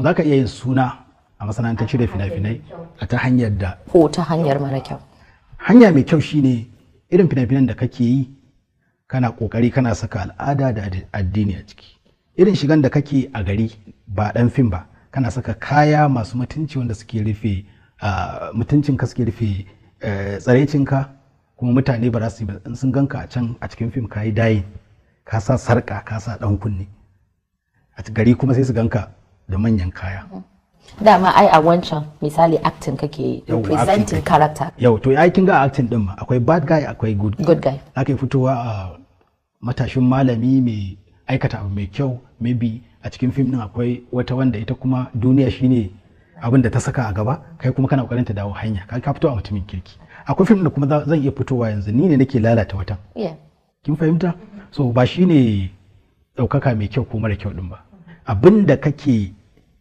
za ka iya yin suna a masana'antar shirya fina-finai a ta hanyar da ko ta hanyar mara kyau. Hanya mai kyau shine irin fina-finan da kake yi kana kokari kana saka al'ada da addini a ciki. Irin shigan da kake a gari ba dan fim ba, kana saka kaya masu mutunci wanda suke rufe mutuncinka, suke rufe tsaraicinka, kuma mutane ba za su yi ba in sun ganka a can a cikin fim kayi dayin, ka sa sarka, ka sa dan kunne, a gari kuma sai su ganka da manyan kaya. Dama ai a wancan misali acting kake representing character. Yau to ai kin ga acting din ma akwai bad guy akwai good guy. Ake fitowa a matashin malami mai aikata abu mai kyau, maybe a cikin fim din akwai wata wanda ita kuma duniya shine abin da ta saka a gaba, kai kuma kana kokarin ta dawo hanya, ka fito a mutumin kirki. Akwai fim da kuma zan iya fitowa yanzu ni ne nake lalata watan. Kin fahimta? So ba shine daukaka mai kyau ko mara kyau din ba, abin da kake